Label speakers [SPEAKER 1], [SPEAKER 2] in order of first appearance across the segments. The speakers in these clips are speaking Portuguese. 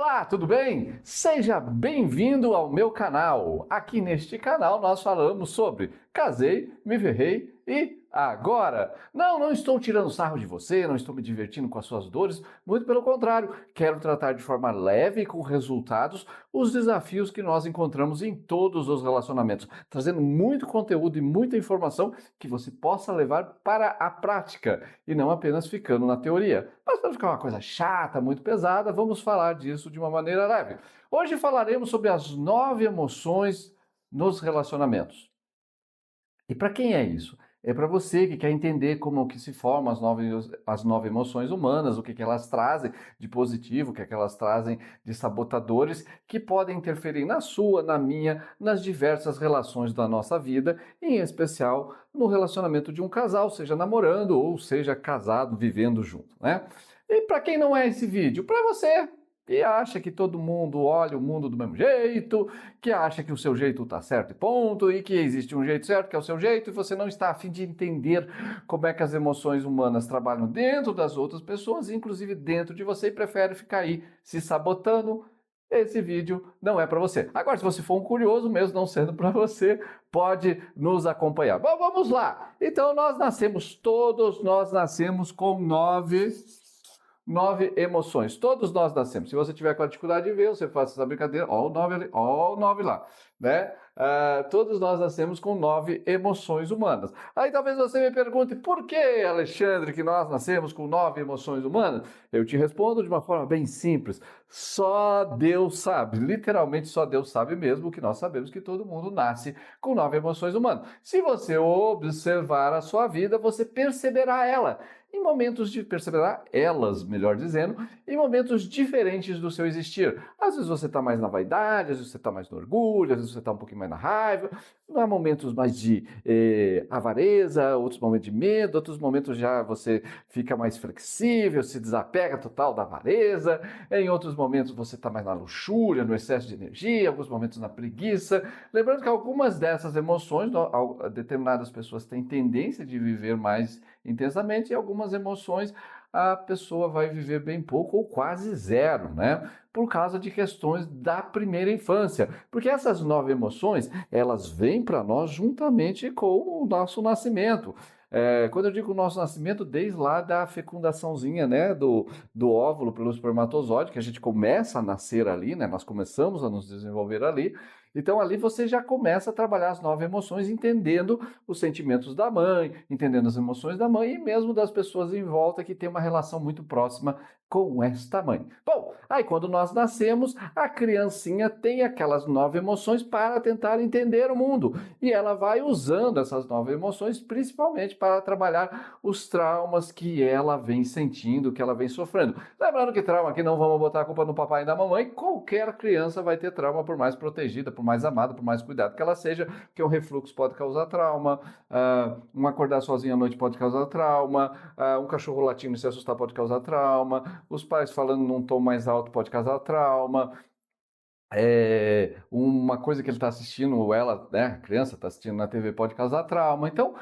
[SPEAKER 1] Olá, tudo bem? Seja bem-vindo ao meu canal. Aqui neste canal nós falamos sobre casei, me ferrei e agora. Não estou tirando sarro de você, não estou me divertindo com as suas dores, muito pelo contrário, quero tratar de forma leve e com resultados os desafios que nós encontramos em todos os relacionamentos, trazendo muito conteúdo e muita informação que você possa levar para a prática e não apenas ficando na teoria. Mas para não ficar uma coisa chata, muito pesada, vamos falar disso de uma maneira leve. Hoje falaremos sobre as 9 emoções nos relacionamentos. E para quem é isso? É para você que quer entender como que se formam as nove emoções humanas, o que elas trazem de positivo, o que elas trazem de sabotadores, que podem interferir na sua, na minha, nas diversas relações da nossa vida, em especial no relacionamento de um casal, seja namorando ou seja casado, vivendo junto, né? E para quem não é esse vídeo? Para você que acha que todo mundo olha o mundo do mesmo jeito, que acha que o seu jeito está certo e ponto, e que existe um jeito certo que é o seu jeito, e você não está a fim de entender como é que as emoções humanas trabalham dentro das outras pessoas, inclusive dentro de você, e prefere ficar aí se sabotando. Esse vídeo não é para você. Agora, se você for um curioso, mesmo não sendo para você, pode nos acompanhar. Bom, vamos lá. Então, todos nós nascemos com nove emoções. Todos nós nascemos. Se você tiver com a dificuldade de ver, você faz essa brincadeira, ó o 9 ali, ó o 9 lá, né? Todos nós nascemos com 9 emoções humanas. Aí talvez você me pergunte, por que, Alexandre, que nós nascemos com 9 emoções humanas? Eu te respondo de uma forma bem simples. Só Deus sabe, literalmente só Deus sabe mesmo, que nós sabemos que todo mundo nasce com 9 emoções humanas. Se você observar a sua vida, você perceberá ela. Em momentos de perceberá elas, melhor dizendo, em momentos diferentes do seu existir. Às vezes você está mais na vaidade, às vezes você está mais no orgulho, às vezes você está um pouquinho mais na raiva. Há momentos mais de avareza, outros momentos de medo, outros momentos já você fica mais flexível, se desapega total da avareza. Em outros momentos você está mais na luxúria, no excesso de energia, alguns momentos na preguiça. Lembrando que algumas dessas emoções, determinadas pessoas têm tendência de viver mais intensamente, e algumas emoções a pessoa vai viver bem pouco ou quase zero, né? Por causa de questões da primeira infância. Porque essas 9 emoções, elas vêm para nós juntamente com o nosso nascimento. Quando eu digo o nosso nascimento, desde lá da fecundaçãozinha, né, do óvulo pelo espermatozoide, que a gente começa a nascer ali, né, nós começamos a nos desenvolver ali. Então ali você já começa a trabalhar as 9 emoções, entendendo os sentimentos da mãe, entendendo as emoções da mãe e mesmo das pessoas em volta que tem uma relação muito próxima com esta mãe. Bom, aí quando nós nascemos, a criancinha tem aquelas 9 emoções para tentar entender o mundo. E ela vai usando essas 9 emoções principalmente para trabalhar os traumas que ela vem sentindo, que ela vem sofrendo. Lembrando que trauma aqui não vamos botar a culpa no papai e na mamãe, qualquer criança vai ter trauma, por mais protegida, por mais amada, por mais cuidado que ela seja, porque um refluxo pode causar trauma, um acordar sozinho à noite pode causar trauma, um cachorro latindo e se assustar pode causar trauma, os pais falando num tom mais alto pode causar trauma, uma coisa que ele está assistindo, ou ela, né, a criança está assistindo na TV pode causar trauma. Então,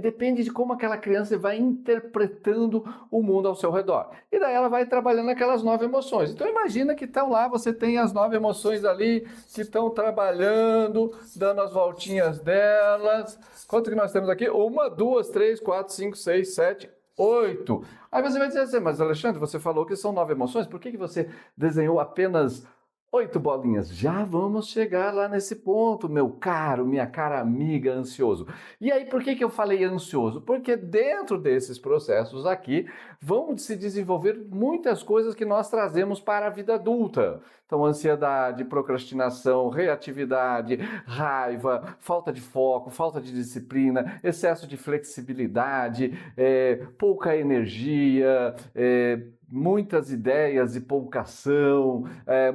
[SPEAKER 1] depende de como aquela criança vai interpretando o mundo ao seu redor. E daí ela vai trabalhando aquelas 9 emoções. Então, imagina que estão lá, você tem as 9 emoções ali, que estão trabalhando, dando as voltinhas delas. Quanto que nós temos aqui? 1, 2, 3, 4, 5, 6, 7, 8. Aí você vai dizer assim, mas Alexandre, você falou que são 9 emoções, por que você desenhou apenas 8 bolinhas? Já vamos chegar lá nesse ponto, meu caro, minha cara amiga ansioso. E aí, por que eu falei ansioso? Porque dentro desses processos aqui vão se desenvolver muitas coisas que nós trazemos para a vida adulta. Então, ansiedade, procrastinação, reatividade, raiva, falta de foco, falta de disciplina, excesso de flexibilidade, pouca energia, muitas ideias e pouca ação,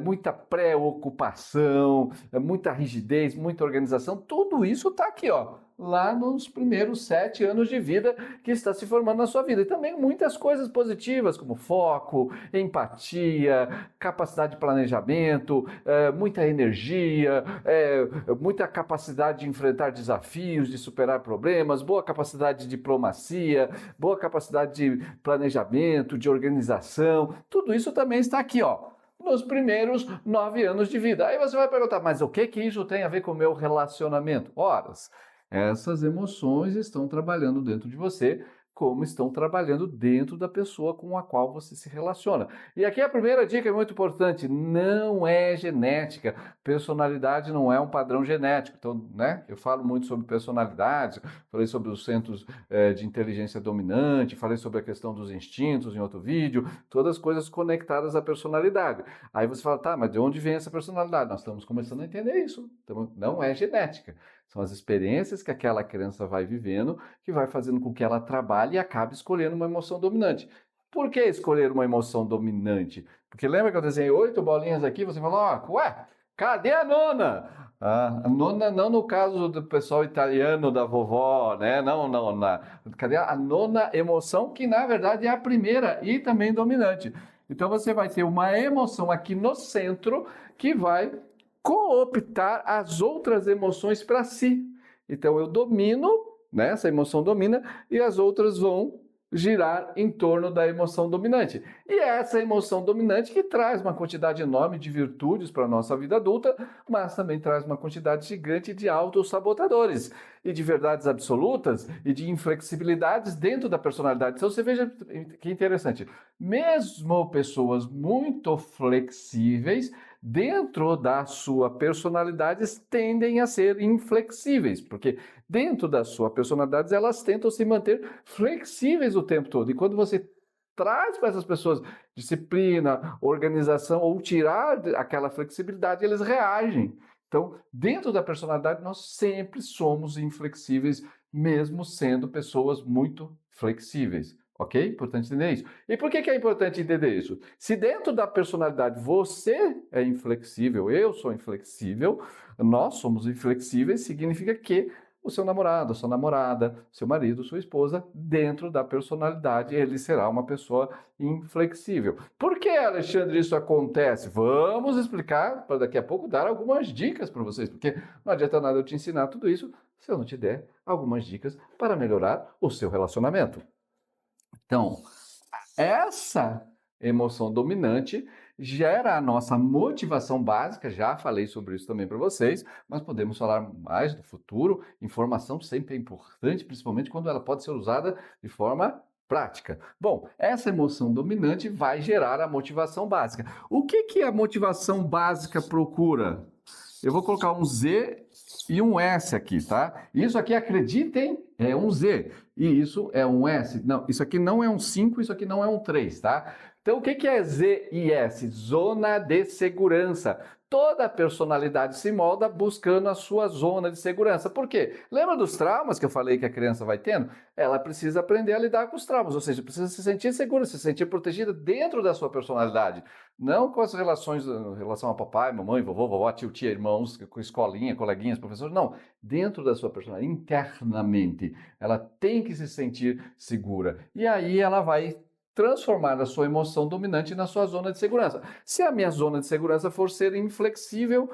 [SPEAKER 1] muita preocupação, muita rigidez, muita organização, tudo isso está aqui, ó, lá nos primeiros 7 anos de vida que está se formando na sua vida. E também muitas coisas positivas, como foco, empatia, capacidade de planejamento, muita energia, muita capacidade de enfrentar desafios, de superar problemas, boa capacidade de diplomacia, boa capacidade de planejamento, de organização, tudo isso também está aqui, ó, nos primeiros 9 anos de vida. Aí você vai perguntar, mas o que isso tem a ver com o meu relacionamento? Horas, essas emoções estão trabalhando dentro de você, como estão trabalhando dentro da pessoa com a qual você se relaciona. E aqui a primeira dica é muito importante, não é genética. Personalidade não é um padrão genético. Então, né, eu falo muito sobre personalidade, falei sobre os centros de inteligência dominante, falei sobre a questão dos instintos em outro vídeo, todas as coisas conectadas à personalidade. Aí você fala, tá, mas de onde vem essa personalidade? Nós estamos começando a entender isso. Então, não é genética. São as experiências que aquela criança vai vivendo que vai fazendo com que ela trabalhe e acabe escolhendo uma emoção dominante. Por que escolher uma emoção dominante? Porque lembra que eu desenhei 8 bolinhas aqui, você falou, ué, cadê a nona? A nona não no caso do pessoal italiano da vovó, né? Não, cadê a nona emoção, que na verdade é a primeira e também dominante. Então você vai ter uma emoção aqui no centro que vai cooptar as outras emoções para si. Então eu domino, né? Essa emoção domina e as outras vão girar em torno da emoção dominante. E é essa emoção dominante que traz uma quantidade enorme de virtudes para a nossa vida adulta, mas também traz uma quantidade gigante de autossabotadores e de verdades absolutas e de inflexibilidades dentro da personalidade. Então você veja que interessante, mesmo pessoas muito flexíveis, dentro da sua personalidade, tendem a ser inflexíveis, porque dentro da sua personalidade elas tentam se manter flexíveis o tempo todo. E quando você traz para essas pessoas disciplina, organização ou tirar aquela flexibilidade, eles reagem. Então, dentro da personalidade, nós sempre somos inflexíveis, mesmo sendo pessoas muito flexíveis. Ok? Importante entender isso. E por que é importante entender isso? Se dentro da personalidade você é inflexível, eu sou inflexível, nós somos inflexíveis, significa que o seu namorado, a sua namorada, seu marido, sua esposa, dentro da personalidade, ele será uma pessoa inflexível. Por que, Alexandre, isso acontece? Vamos explicar para daqui a pouco dar algumas dicas para vocês, porque não adianta nada eu te ensinar tudo isso se eu não te der algumas dicas para melhorar o seu relacionamento. Então, essa emoção dominante gera a nossa motivação básica, já falei sobre isso também para vocês, mas podemos falar mais no futuro. Informação sempre é importante, principalmente quando ela pode ser usada de forma prática. Bom, essa emoção dominante vai gerar a motivação básica. O que a motivação básica procura? Eu vou colocar um Z e um S aqui, tá? Isso aqui, acreditem, é um Z. E isso é um S. Não, isso aqui não é um 5, isso aqui não é um 3, tá? Então, o que é Z e S? Zona de segurança. Toda personalidade se molda buscando a sua zona de segurança. Por quê? Lembra dos traumas que eu falei que a criança vai tendo? Ela precisa aprender a lidar com os traumas, ou seja, precisa se sentir segura, se sentir protegida dentro da sua personalidade. Não com as relações, em relação a papai, mamãe, vovô, vovó, tio, tia, irmãos, com escolinha, coleguinhas, professores. Não, dentro da sua personalidade, internamente. Ela tem que se sentir segura. E aí ela vai transformar a sua emoção dominante na sua zona de segurança. Se a minha zona de segurança for ser inflexível,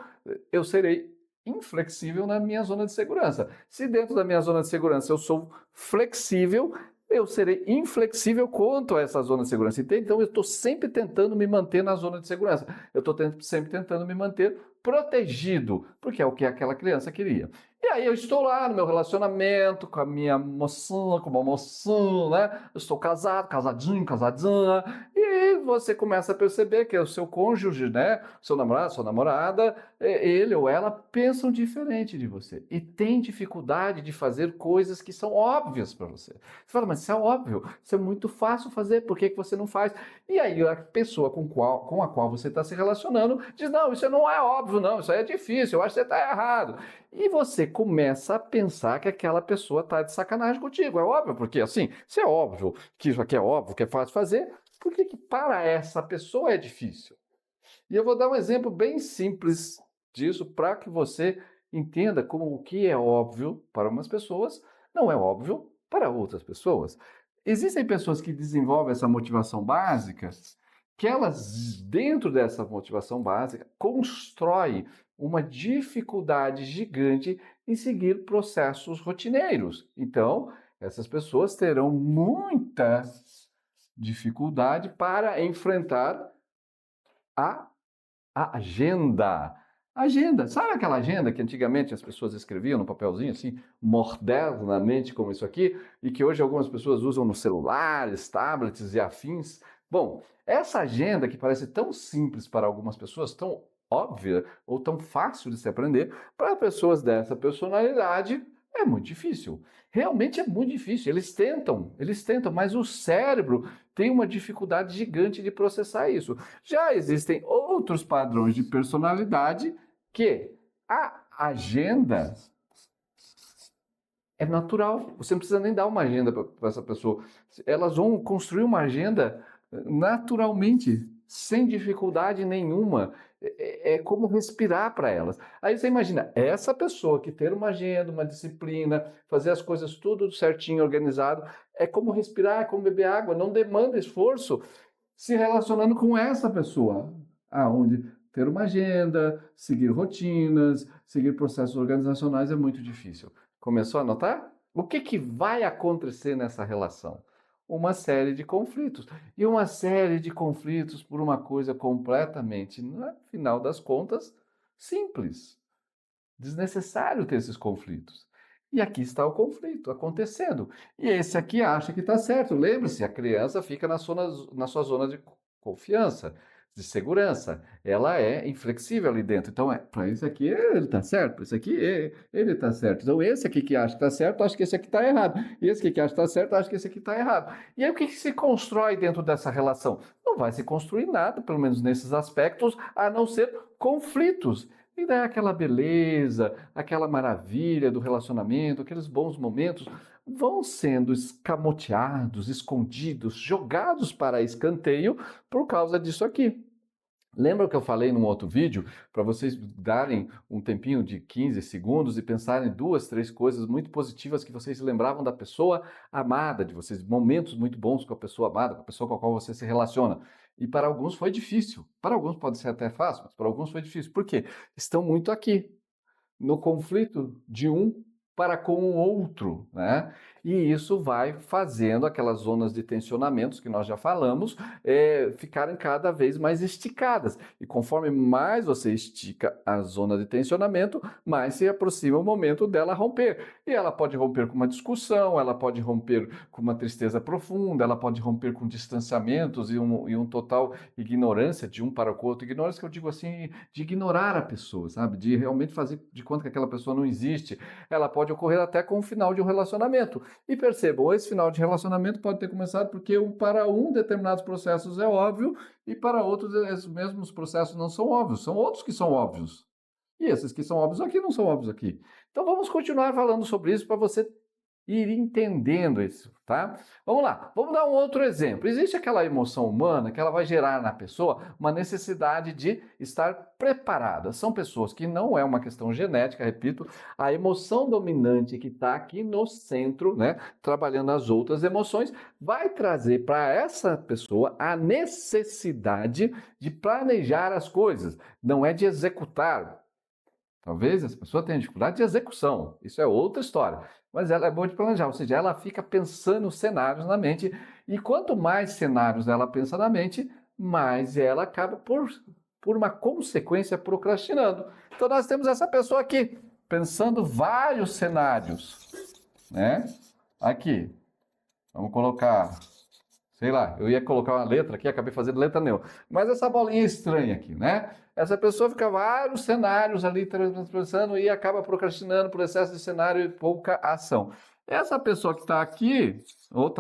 [SPEAKER 1] eu serei inflexível na minha zona de segurança. Se dentro da minha zona de segurança eu sou flexível, eu serei inflexível quanto a essa zona de segurança. Então, eu estou sempre tentando me manter na zona de segurança. Eu estou sempre tentando me manter protegido, porque é o que aquela criança queria. E aí eu estou lá no meu relacionamento com a minha moça, com uma moça, né? Eu estou casado, casadinho, casadinha, e você começa a perceber que o seu cônjuge, né? Seu namorado, sua namorada, ele ou ela pensam diferente de você e tem dificuldade de fazer coisas que são óbvias para você. Você fala, mas isso é óbvio, isso é muito fácil fazer, por que você não faz? E aí a pessoa com a qual você está se relacionando diz, não, isso não é óbvio, não, isso aí é difícil, eu acho que você está errado. E você começa a pensar que aquela pessoa está de sacanagem contigo. É óbvio, porque assim, se é óbvio que isso aqui é óbvio, que é fácil fazer, por que para essa pessoa é difícil? E eu vou dar um exemplo bem simples disso para que você entenda como o que é óbvio para umas pessoas não é óbvio para outras pessoas. Existem pessoas que desenvolvem essa motivação básica, que elas, dentro dessa motivação básica, constroem uma dificuldade gigante em seguir processos rotineiros. Então, essas pessoas terão muita dificuldade para enfrentar a A agenda. Agenda. Sabe aquela agenda que antigamente as pessoas escreviam no papelzinho, assim, modernamente como isso aqui, e que hoje algumas pessoas usam nos celulares, tablets e afins? Bom, essa agenda que parece tão simples para algumas pessoas, tão óbvia ou tão fácil de se aprender, para pessoas dessa personalidade é muito difícil. Realmente é muito difícil. Eles tentam, mas o cérebro tem uma dificuldade gigante de processar isso. Já existem outros padrões de personalidade que a agenda é natural. Você não precisa nem dar uma agenda para essa pessoa. Elas vão construir uma agenda naturalmente, sem dificuldade nenhuma. É como respirar para elas. Aí você imagina, essa pessoa que ter uma agenda, uma disciplina, fazer as coisas tudo certinho, organizado, é como respirar, é como beber água, não demanda esforço se relacionando com essa pessoa, aonde ter uma agenda, seguir rotinas, seguir processos organizacionais é muito difícil. Começou a notar? O que vai acontecer nessa relação? Uma série de conflitos. E uma série de conflitos por uma coisa completamente, no final das contas, simples. Desnecessário ter esses conflitos. E aqui está o conflito acontecendo. E esse aqui acha que está certo. Lembre-se, a criança fica na sua zona de confiança, de segurança. Ela é inflexível ali dentro. Então, para esse aqui ele está certo, para esse aqui ele está certo. Então, esse aqui que acha que está certo, acha que esse aqui está errado. E esse aqui que acha que está certo, acha que esse aqui está errado. E aí, o que se constrói dentro dessa relação? Não vai se construir nada, pelo menos nesses aspectos, a não ser conflitos. E daí aquela beleza, aquela maravilha do relacionamento, aqueles bons momentos vão sendo escamoteados, escondidos, jogados para escanteio por causa disso aqui. Lembra que eu falei num outro vídeo para vocês darem um tempinho de 15 segundos e pensarem duas, três coisas muito positivas que vocês lembravam da pessoa amada de vocês, momentos muito bons com a pessoa amada, com a pessoa com a qual você se relaciona. E para alguns foi difícil, para alguns pode ser até fácil, mas para alguns foi difícil. Por quê? Estão muito aqui, no conflito de um para com o outro, né? E isso vai fazendo aquelas zonas de tensionamentos que nós já falamos ficarem cada vez mais esticadas. E conforme mais você estica a zona de tensionamento, mais se aproxima o momento dela romper. E ela pode romper com uma discussão, ela pode romper com uma tristeza profunda, ela pode romper com distanciamentos e um total ignorância de um para o outro. Ignorância que eu digo assim, de ignorar a pessoa, sabe? De realmente fazer de conta que aquela pessoa não existe. Ela pode ocorrer até com o final de um relacionamento. E percebam, esse final de relacionamento pode ter começado porque para determinados processos é óbvio e para outros esses mesmos processos não são óbvios, são outros que são óbvios. E esses que são óbvios aqui não são óbvios aqui. Então vamos continuar falando sobre isso para você ir entendendo isso, tá? Vamos lá, vamos dar um outro exemplo. Existe aquela emoção humana que ela vai gerar na pessoa uma necessidade de estar preparada. São pessoas que não é uma questão genética, repito, a emoção dominante que está aqui no centro, né, trabalhando as outras emoções, vai trazer para essa pessoa a necessidade de planejar as coisas, não é de executar. Talvez essa pessoa tenha dificuldade de execução, isso é outra história, mas ela é boa de planejar, ou seja, ela fica pensando cenários na mente, e quanto mais cenários ela pensa na mente, mais ela acaba, por uma consequência, procrastinando. Então nós temos essa pessoa aqui, pensando vários cenários, né? Aqui, vamos colocar, sei lá, eu ia colocar uma letra aqui, acabei fazendo letra nenhuma. Mas essa bolinha estranha aqui, né? Essa pessoa fica vários cenários ali pensando e acaba procrastinando por excesso de cenário e pouca ação. Essa pessoa que está aqui,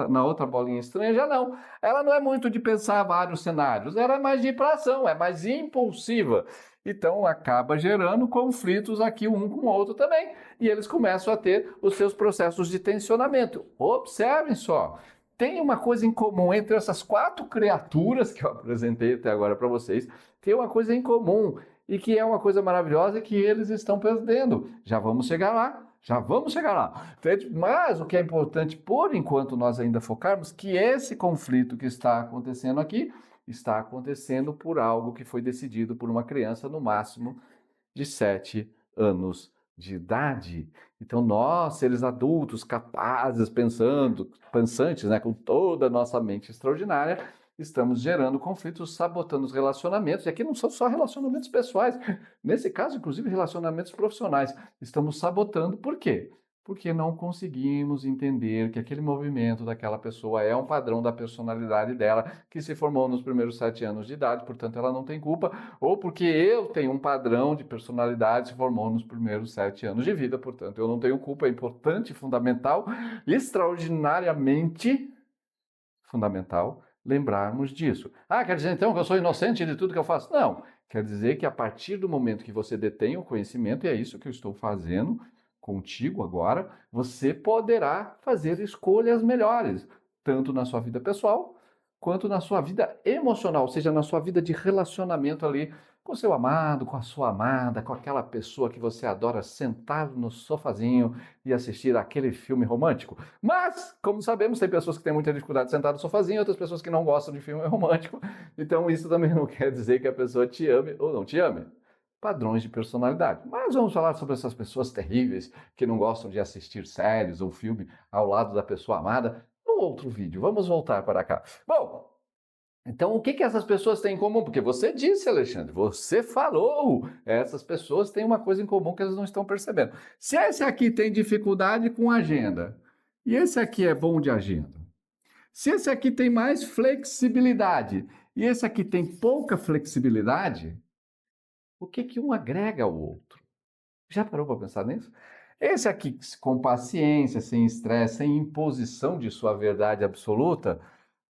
[SPEAKER 1] na outra bolinha estranha, já não. Ela não é muito de pensar vários cenários, ela é mais de ir para ação, é mais impulsiva. Então acaba gerando conflitos aqui um com o outro também. E eles começam a ter os seus processos de tensionamento. Observem só. Tem uma coisa em comum entre essas quatro criaturas que eu apresentei até agora para vocês, tem uma coisa em comum e que é uma coisa maravilhosa que eles estão perdendo. Já vamos chegar lá, já vamos chegar lá. Mas o que é importante, por enquanto, nós ainda focarmos que esse conflito que está acontecendo aqui está acontecendo por algo que foi decidido por uma criança no máximo de 7 anos de idade. Então, nós, seres adultos, capazes, pensantes, né, com toda a nossa mente extraordinária, estamos gerando conflitos, sabotando os relacionamentos. E aqui não são só relacionamentos pessoais, nesse caso, inclusive relacionamentos profissionais. Estamos sabotando, por quê? Porque não conseguimos entender que aquele movimento daquela pessoa é um padrão da personalidade dela, que se formou nos primeiros 7 anos de idade, portanto ela não tem culpa, ou porque eu tenho um padrão de personalidade que se formou nos primeiros 7 anos de vida, portanto eu não tenho culpa. É importante, fundamental, extraordinariamente fundamental lembrarmos disso. Ah, quer dizer então que eu sou inocente de tudo que eu faço? Não, quer dizer que a partir do momento que você detém o conhecimento, e é isso que eu estou fazendo contigo agora, você poderá fazer escolhas melhores, tanto na sua vida pessoal, quanto na sua vida emocional, ou seja, na sua vida de relacionamento ali com o seu amado, com a sua amada, com aquela pessoa que você adora sentar no sofazinho e assistir aquele filme romântico. Mas, como sabemos, tem pessoas que têm muita dificuldade de sentar no sofazinho, outras pessoas que não gostam de filme romântico. Então, isso também não quer dizer que a pessoa te ame ou não te ame. Padrões de personalidade. Mas vamos falar sobre essas pessoas terríveis que não gostam de assistir séries ou filme ao lado da pessoa amada no outro vídeo. Vamos voltar para cá. Bom, então o que essas pessoas têm em comum? Porque você disse, Alexandre, você falou, essas pessoas têm uma coisa em comum que elas não estão percebendo. Se esse aqui tem dificuldade com agenda e esse aqui é bom de agenda, se esse aqui tem mais flexibilidade e esse aqui tem pouca flexibilidade, o que um agrega ao outro? Já parou para pensar nisso? Esse aqui, com paciência, sem estresse, sem imposição de sua verdade absoluta,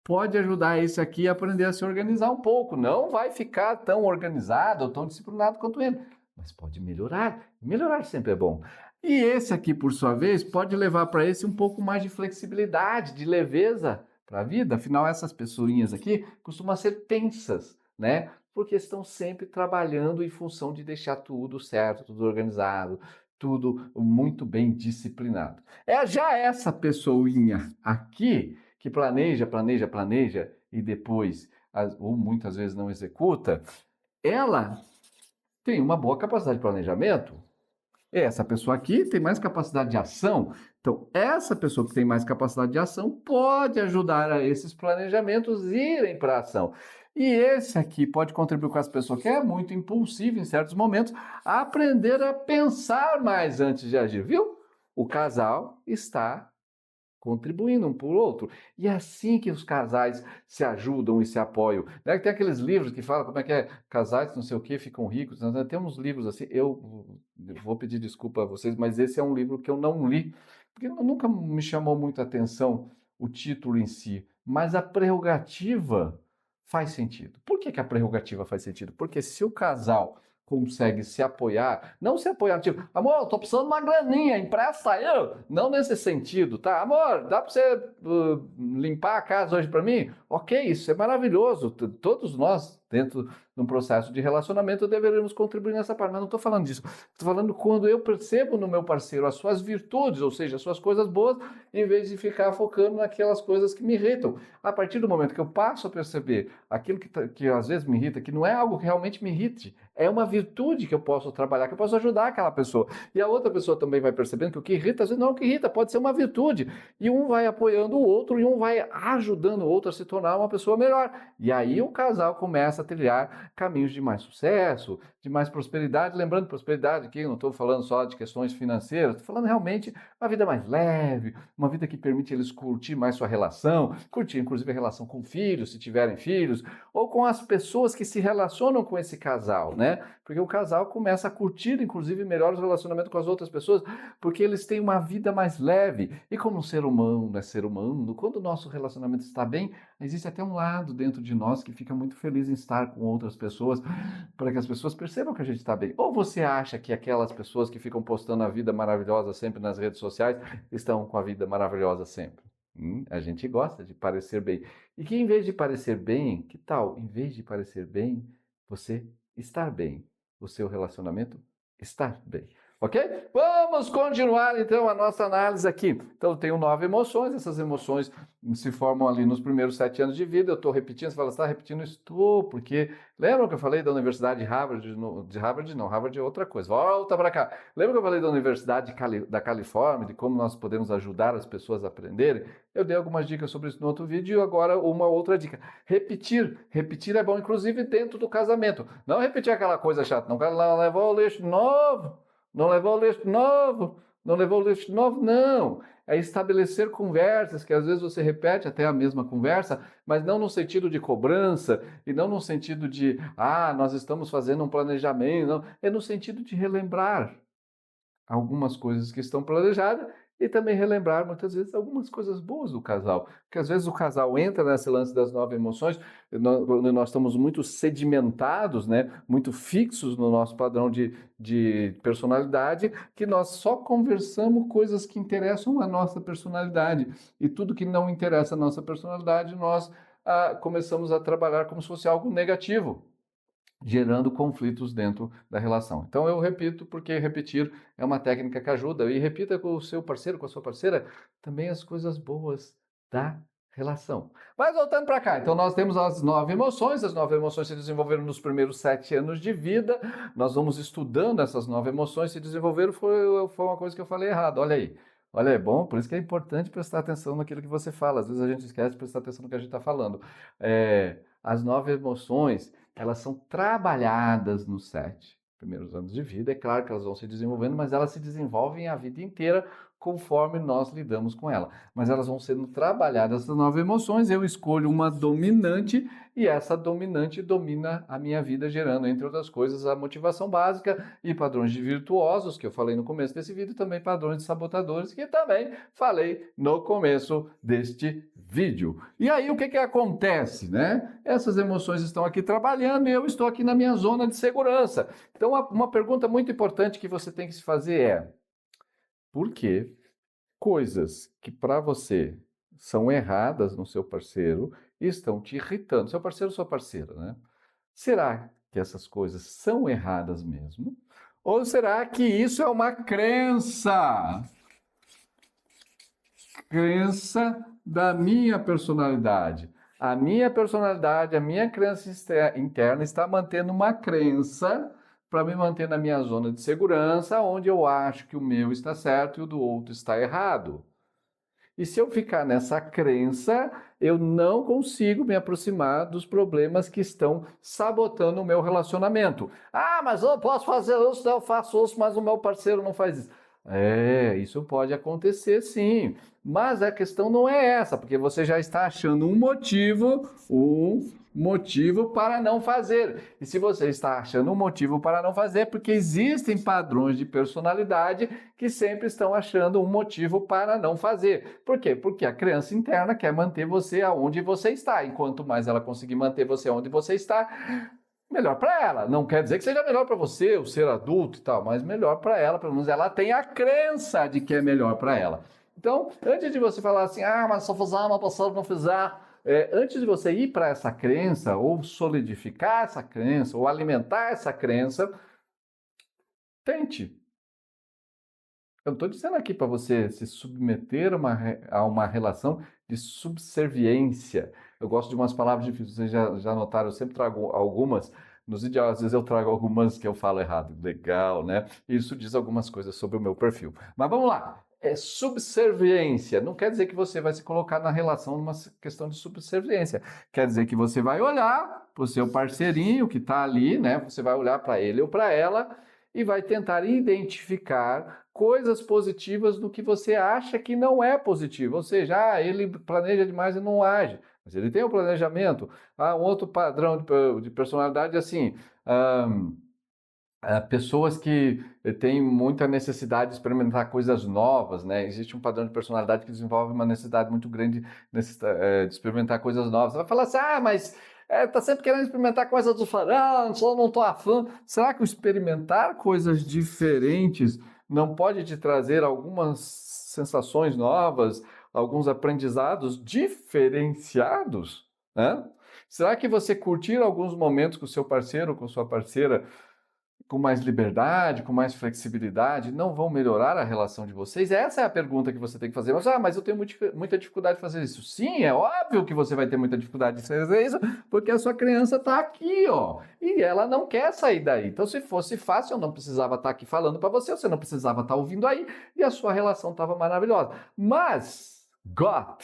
[SPEAKER 1] pode ajudar esse aqui a aprender a se organizar um pouco. Não vai ficar tão organizado ou tão disciplinado quanto ele, mas pode melhorar. Melhorar sempre é bom. E esse aqui, por sua vez, pode levar para esse um pouco mais de flexibilidade, de leveza para a vida. Afinal, essas pessoinhas aqui costumam ser tensas, né? Porque estão sempre trabalhando em função de deixar tudo certo, tudo organizado, tudo muito bem disciplinado. É já essa pessoinha aqui que planeja, planeja, planeja e depois, ou muitas vezes não executa, ela tem uma boa capacidade de planejamento. Essa pessoa aqui tem mais capacidade de ação. Então, essa pessoa que tem mais capacidade de ação pode ajudar a esses planejamentos irem para a ação. E esse aqui pode contribuir com as pessoas que é muito impulsiva em certos momentos a aprender a pensar mais antes de agir, viu? O casal está contribuindo um para o outro. E é assim que os casais se ajudam e se apoiam. Né? Tem aqueles livros que falam como é que é, casais não sei o que ficam ricos. Tem uns livros assim, eu vou pedir desculpa a vocês, mas esse é um livro que eu não li, porque nunca me chamou muita atenção o título em si, mas a prerrogativa faz sentido. Por que a prerrogativa faz sentido? Porque se o casal consegue se apoiar, não se apoiar, tipo, amor, tô precisando de uma graninha, empresta aí, não nesse sentido, tá? Amor, dá para você limpar a casa hoje para mim? Ok, isso é maravilhoso, todos nós, dentro de um processo de relacionamento, deveríamos contribuir nessa parte, mas não estou falando disso, estou falando quando eu percebo no meu parceiro as suas virtudes, ou seja, as suas coisas boas, em vez de ficar focando naquelas coisas que me irritam. A partir do momento que eu passo a perceber aquilo que às vezes me irrita, que não é algo que realmente me irrite, é uma virtude que eu posso trabalhar, que eu posso ajudar aquela pessoa. E a outra pessoa também vai percebendo que o que irrita, às vezes não é o que irrita, pode ser uma virtude. E um vai apoiando o outro e um vai ajudando o outro a se tornar uma pessoa melhor. E aí o casal começa a trilhar caminhos de mais sucesso, de mais prosperidade. Lembrando, prosperidade aqui, não estou falando só de questões financeiras, estou falando realmente uma vida mais leve, uma vida que permite eles curtir mais sua relação, curtir inclusive a relação com filhos, se tiverem filhos, ou com as pessoas que se relacionam com esse casal, né? Porque o casal começa a curtir, inclusive, melhor os relacionamentos com as outras pessoas, porque eles têm uma vida mais leve. E como ser humano é ser humano, quando o nosso relacionamento está bem, existe até um lado dentro de nós que fica muito feliz em estar com outras pessoas, para que as pessoas percebam que a gente está bem. Ou você acha que aquelas pessoas que ficam postando a vida maravilhosa sempre nas redes sociais estão com a vida maravilhosa sempre? A gente gosta de parecer bem. E que em vez de parecer bem, que tal, em vez de parecer bem, você estar bem, o seu relacionamento estar bem. Ok? Vamos continuar então a nossa análise aqui. Então, eu tenho 9 emoções, essas emoções se formam ali nos primeiros 7 anos de vida. Eu estou repetindo, você fala, você está repetindo? Estou, porque lembra que eu falei da Universidade de Harvard? De Harvard não, Harvard é outra coisa. Volta para cá. Lembra que eu falei da Universidade da Califórnia, de como nós podemos ajudar as pessoas a aprenderem? Eu dei algumas dicas sobre isso no outro vídeo e agora uma outra dica. Repetir. Repetir é bom, inclusive dentro do casamento. Não repetir aquela coisa chata, não. O cara não levou o lixo novo. Não levou o lixo novo, não levou o lixo novo, não. É estabelecer conversas, que às vezes você repete até a mesma conversa, mas não no sentido de cobrança, e não no sentido de, nós estamos fazendo um planejamento, não. É no sentido de relembrar algumas coisas que estão planejadas e também relembrar, muitas vezes, algumas coisas boas do casal. Porque às vezes o casal entra nesse lance das 9 emoções, quando nós estamos muito sedimentados, né, muito fixos no nosso padrão de personalidade, que nós só conversamos coisas que interessam a nossa personalidade. E tudo que não interessa a nossa personalidade, nós começamos a trabalhar como se fosse algo negativo, gerando conflitos dentro da relação. Então eu repito, porque repetir é uma técnica que ajuda. E repita com o seu parceiro, com a sua parceira, também as coisas boas da relação. Mas voltando para cá, então nós temos as 9 emoções. As 9 emoções se desenvolveram nos primeiros 7 anos de vida. Nós vamos estudando essas 9 emoções se desenvolveram. Foi uma coisa que eu falei errado, olha aí. Olha, é bom, por isso que é importante prestar atenção naquilo que você fala. Às vezes a gente esquece de prestar atenção no que a gente está falando. As 9 emoções, elas são trabalhadas nos 7 primeiros anos de vida. É claro que elas vão se desenvolvendo, mas elas se desenvolvem a vida inteira conforme nós lidamos com ela. Mas elas vão sendo trabalhadas, essas 9 emoções. Eu escolho uma dominante e essa dominante domina a minha vida, gerando, entre outras coisas, a motivação básica e padrões de virtuosos, que eu falei no começo desse vídeo, e também padrões de sabotadores, que também falei no começo deste vídeo. E aí, o que acontece, né? Essas emoções estão aqui trabalhando e eu estou aqui na minha zona de segurança. Então, uma pergunta muito importante que você tem que se fazer é: por que coisas que para você são erradas no seu parceiro estão te irritando? Seu parceiro ou sua parceira, né? Será que essas coisas são erradas mesmo? Ou será que isso é uma crença? Crença da minha personalidade. A minha personalidade, a minha crença interna está mantendo uma crença para me manter na minha zona de segurança, onde eu acho que o meu está certo e o do outro está errado. E se eu ficar nessa crença, eu não consigo me aproximar dos problemas que estão sabotando o meu relacionamento. Mas eu posso fazer isso, eu faço isso, mas o meu parceiro não faz isso. Isso pode acontecer sim, mas a questão não é essa, porque você já está achando um motivo para não fazer. E se você está achando um motivo para não fazer, porque existem padrões de personalidade que sempre estão achando um motivo para não fazer. Por quê? Porque a criança interna quer manter você aonde você está. Enquanto mais ela conseguir manter você onde você está, melhor para ela. Não quer dizer que seja melhor para você, o ser adulto e tal, mas melhor para ela, pelo menos ela tem a crença de que é melhor para ela. Então, antes de você falar assim, mas se eu fizer, uma pessoa não fizer, antes de você ir para essa crença, ou solidificar essa crença, ou alimentar essa crença, tente. Eu não estou dizendo aqui para você se submeter a uma relação de subserviência. Eu gosto de umas palavras difíceis, vocês já notaram, eu sempre trago algumas. Nos vídeos, às vezes eu trago algumas que eu falo errado. Legal, né? Isso diz algumas coisas sobre o meu perfil. Mas vamos lá. Subserviência. Não quer dizer que você vai se colocar na relação numa questão de subserviência. Quer dizer que você vai olhar para o seu parceirinho que está ali, né? Você vai olhar para ele ou para ela e vai tentar identificar coisas positivas no que você acha que não é positivo. Ou seja, ele planeja demais e não age. Mas ele tem um planejamento. Um outro padrão de personalidade assim, pessoas que têm muita necessidade de experimentar coisas novas, né? Existe um padrão de personalidade que desenvolve uma necessidade muito grande de experimentar coisas novas. Você vai falar assim, mas tá sempre querendo experimentar coisas diferentes, eu não tô afim. Será que o experimentar coisas diferentes não pode te trazer algumas sensações novas, alguns aprendizados diferenciados, né? Será que você curtir alguns momentos com o seu parceiro ou com sua parceira com mais liberdade, com mais flexibilidade, não vão melhorar a relação de vocês? Essa é a pergunta que você tem que fazer. Mas eu tenho muita dificuldade de fazer isso. Sim, é óbvio que você vai ter muita dificuldade de fazer isso, porque a sua criança está aqui, ó, e ela não quer sair daí. Então, se fosse fácil, eu não precisava estar aqui falando para você, você não precisava estar ouvindo aí, e a sua relação estava maravilhosa. Mas, God,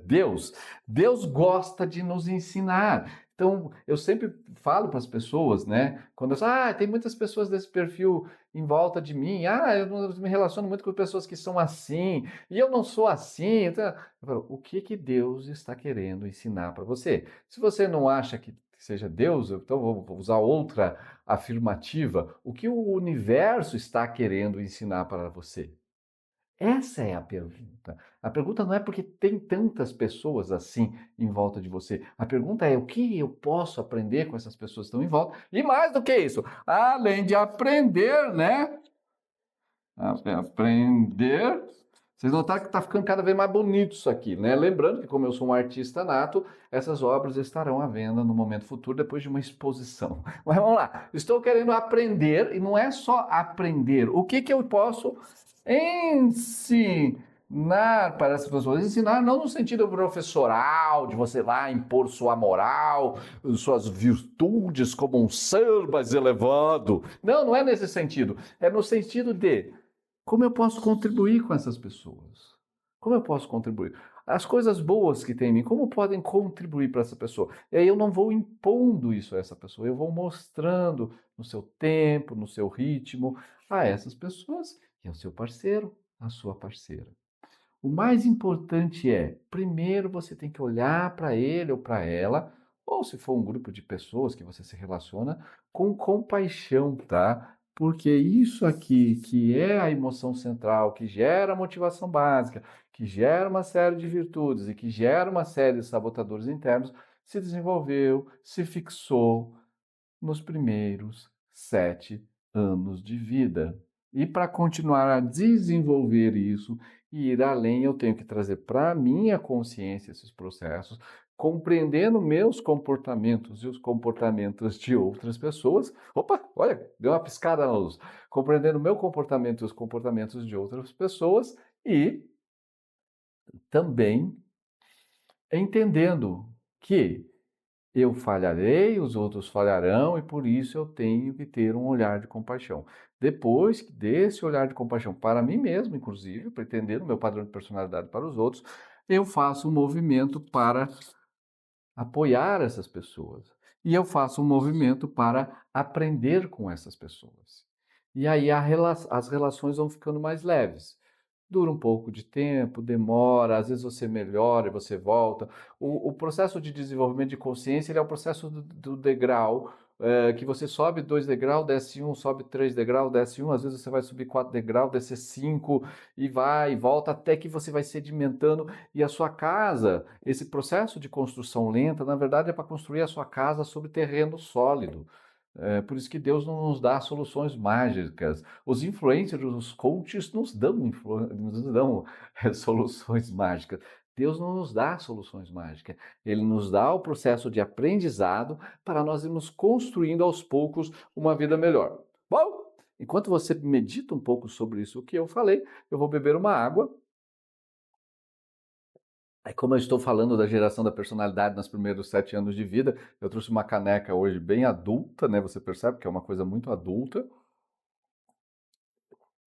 [SPEAKER 1] Deus gosta de nos ensinar. Então, eu sempre falo para as pessoas, né? Quando eu falo, tem muitas pessoas desse perfil em volta de mim. Eu não me relaciono muito com pessoas que são assim, e eu não sou assim. Então, eu falo, o que que Deus está querendo ensinar para você? Se você não acha que seja Deus, então vou usar outra afirmativa. O que o universo está querendo ensinar para você? Essa é a pergunta. A pergunta não é porque tem tantas pessoas assim em volta de você. A pergunta é o que eu posso aprender com essas pessoas que estão em volta. E mais do que isso, além de aprender, né? Aprender. Vocês notaram que está ficando cada vez mais bonito isso aqui, né? Lembrando que, como eu sou um artista nato, essas obras estarão à venda no momento futuro, depois de uma exposição. Mas vamos lá. Estou querendo aprender, e não é só aprender. O que que eu posso ensinar para essas pessoas? Ensinar não no sentido professoral, de você lá impor sua moral, suas virtudes como um ser mais elevado. Não, não é nesse sentido. É no sentido de como eu posso contribuir com essas pessoas? Como eu posso contribuir? As coisas boas que tem em mim, como podem contribuir para essa pessoa? E aí eu não vou impondo isso a essa pessoa, eu vou mostrando no seu tempo, no seu ritmo, a essas pessoas e ao seu parceiro, a sua parceira. O mais importante é, primeiro você tem que olhar para ele ou para ela, ou se for um grupo de pessoas que você se relaciona, com compaixão, tá? Porque isso aqui, que é a emoção central, que gera a motivação básica, que gera uma série de virtudes e que gera uma série de sabotadores internos, se desenvolveu, se fixou nos primeiros 7 anos de vida. E para continuar a desenvolver isso e ir além, eu tenho que trazer para a minha consciência esses processos, compreendendo meus comportamentos e os comportamentos de outras pessoas. Opa, olha, deu uma piscada na luz. Compreendendo meu comportamento e os comportamentos de outras pessoas e também entendendo que eu falharei, os outros falharão e por isso eu tenho que ter um olhar de compaixão. Depois desse olhar de compaixão para mim mesmo, inclusive, pretendendo o meu padrão de personalidade para os outros, eu faço um movimento para apoiar essas pessoas. E eu faço um movimento para aprender com essas pessoas. E aí as relações vão ficando mais leves. Dura um pouco de tempo, demora, às vezes você melhora e você volta. O processo de desenvolvimento de consciência ele é o processo do degrau, que você sobe 2 degraus, desce um, sobe 3 degraus, desce um, às vezes você vai subir 4 degraus, descer 5, e vai e volta até que você vai sedimentando. E a sua casa, esse processo de construção lenta, na verdade é para construir a sua casa sobre terreno sólido. É por isso que Deus não nos dá soluções mágicas. Os influencers, os coaches nos dão soluções mágicas. Deus não nos dá soluções mágicas. Ele nos dá o processo de aprendizado para nós irmos construindo aos poucos uma vida melhor. Bom, enquanto você medita um pouco sobre isso que eu falei, eu vou beber uma água. Aí, como eu estou falando da geração da personalidade nos primeiros 7 anos de vida, eu trouxe uma caneca hoje bem adulta, né? Você percebe que é uma coisa muito adulta.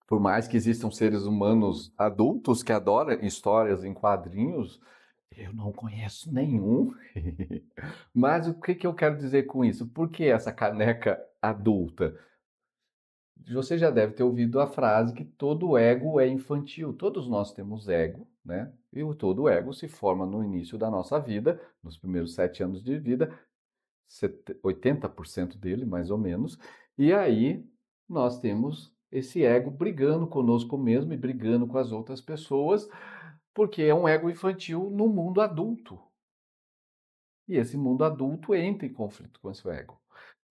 [SPEAKER 1] Por mais que existam seres humanos adultos que adoram histórias em quadrinhos, eu não conheço nenhum. Mas o que eu quero dizer com isso? Por que essa caneca adulta? Você já deve ter ouvido a frase que todo ego é infantil. Todos nós temos ego, né? E todo ego se forma no início da nossa vida, nos primeiros 7 anos de vida, 80% dele, mais ou menos. E aí nós temos esse ego brigando conosco mesmo e brigando com as outras pessoas, porque é um ego infantil no mundo adulto. E esse mundo adulto entra em conflito com esse ego,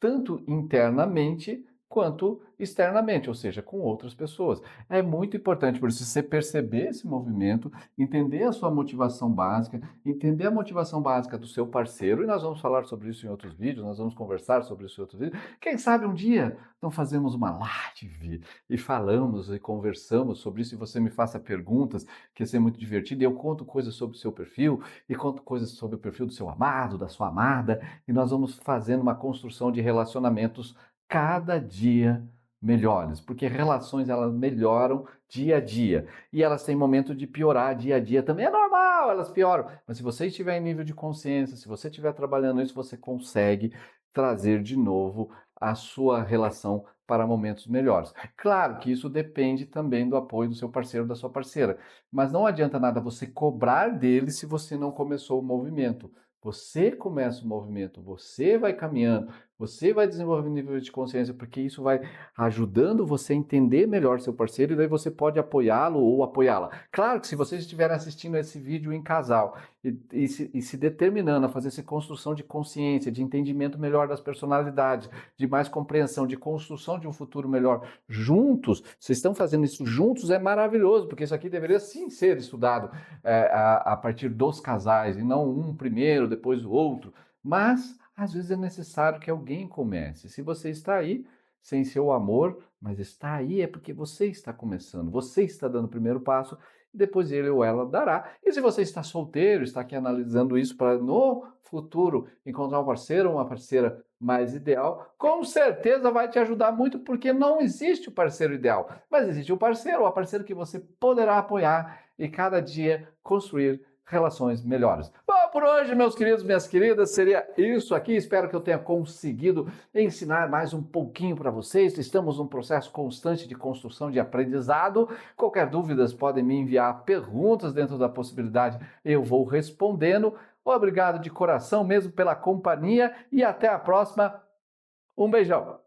[SPEAKER 1] tanto internamente quanto externamente, ou seja, com outras pessoas. É muito importante, por isso, você perceber esse movimento, entender a sua motivação básica, entender a motivação básica do seu parceiro, e nós vamos falar sobre isso em outros vídeos, nós vamos conversar sobre isso em outros vídeos. Quem sabe um dia Então fazemos uma live e falamos e conversamos sobre isso e você me faça perguntas, que ia ser muito divertido. E eu conto coisas sobre o seu perfil e conto coisas sobre o perfil do seu amado, da sua amada, e nós vamos fazendo uma construção de relacionamentos cada dia melhores, porque relações elas melhoram dia a dia e elas têm momento de piorar dia a dia, também é normal, elas pioram, mas se você estiver em nível de consciência, se você estiver trabalhando isso, você consegue trazer de novo a sua relação para momentos melhores. Claro que isso depende também do apoio do seu parceiro, da sua parceira, mas não adianta nada você cobrar dele se você não começou o movimento. Você começa o movimento, você vai caminhando, você vai desenvolvendo nível de consciência, porque isso vai ajudando você a entender melhor seu parceiro e daí você pode apoiá-lo ou apoiá-la. Claro que se vocês estiverem assistindo esse vídeo em casal e se determinando a fazer essa construção de consciência, de entendimento melhor das personalidades, de mais compreensão, de construção de um futuro melhor juntos, vocês estão fazendo isso juntos, é maravilhoso, porque isso aqui deveria sim ser estudado a partir dos casais e não um primeiro, depois o outro. Mas às vezes é necessário que alguém comece. Se você está aí sem seu amor, mas está aí é porque você está começando, você está dando o primeiro passo e depois ele ou ela dará. E se você está solteiro, está aqui analisando isso para no futuro encontrar um parceiro ou uma parceira mais ideal, com certeza vai te ajudar muito, porque não existe o parceiro ideal, mas existe o parceiro ou a parceira que você poderá apoiar e cada dia construir relações melhores. Bom, por hoje, meus queridos, minhas queridas, seria isso aqui. Espero que eu tenha conseguido ensinar mais um pouquinho para vocês. Estamos num processo constante de construção de aprendizado. Qualquer dúvidas, podem me enviar perguntas dentro da possibilidade, eu vou respondendo. Obrigado de coração mesmo pela companhia e até a próxima. Um beijão.